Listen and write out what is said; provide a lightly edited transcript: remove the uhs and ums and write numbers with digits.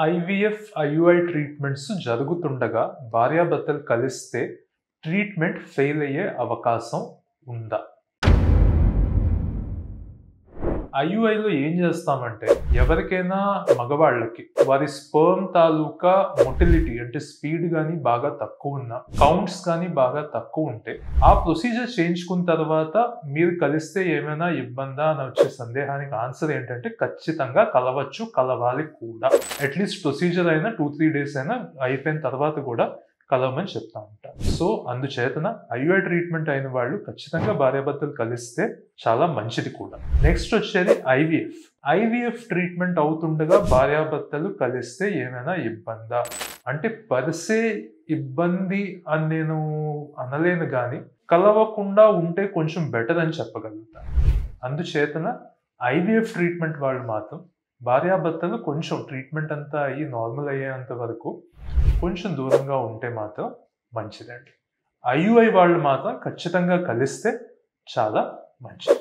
IVF, IUI treatments జరుగుతుండగా భార్యాభర్తలు కలిస్తే ట్రీట్మెంట్ ఫెయిల్ అయ్యే అవకాశం ఉందా? ఐయుఐలో ఏం చేస్తామంటే ఎవరికైనా మగవాళ్ళకి వారి స్పెర్మ్ తాలూకా మొటిలిటీ అంటే స్పీడ్ కానీ బాగా తక్కువ ఉన్నా, కౌంట్స్ కానీ బాగా తక్కువ ఉంటే ఆ ప్రొసీజర్ చేయించుకున్న తర్వాత మీరు కలిస్తే ఏమైనా ఇబ్బందా అని వచ్చే సందేహానికి ఆన్సర్ ఏంటంటే ఖచ్చితంగా కలవచ్చు, కలవాలి కూడా. అట్లీస్ట్ ప్రొసీజర్ అయినా 2-3 డేస్ అయినా అయిపోయిన తర్వాత కూడా కలవమని చెప్తా ఉంటా. సో అందుచేతన ఐయుఐ ట్రీట్మెంట్ అయిన వాళ్ళు ఖచ్చితంగా భార్యాభర్తలు కలిస్తే చాలా మంచిది కూడా. నెక్స్ట్ వచ్చేది ఐవీఎఫ్. ఐవీఎఫ్ ట్రీట్మెంట్ అవుతుండగా భార్యాభర్తలు కలిస్తే ఏమైనా ఇబ్బందా అంటే పరిసే ఇబ్బంది అని నేను అనలేను కానీ కలవకుండా ఉంటే కొంచెం బెటర్ అని చెప్పగలుగుతాను. అందుచేతన ఐవీఎఫ్ ట్రీట్మెంట్ వాళ్ళు మాత్రం భార్యాభర్తలు కొంచెం ట్రీట్మెంట్ అంతా అయ్యి నార్మల్ అయ్యేంత వరకు కొంచెం దూరంగా ఉంటే మాత్రం మంచిదండి. ఐయుఐ వాళ్ళు మాత్రం ఖచ్చితంగా కలిస్తే చాలా మంచిది.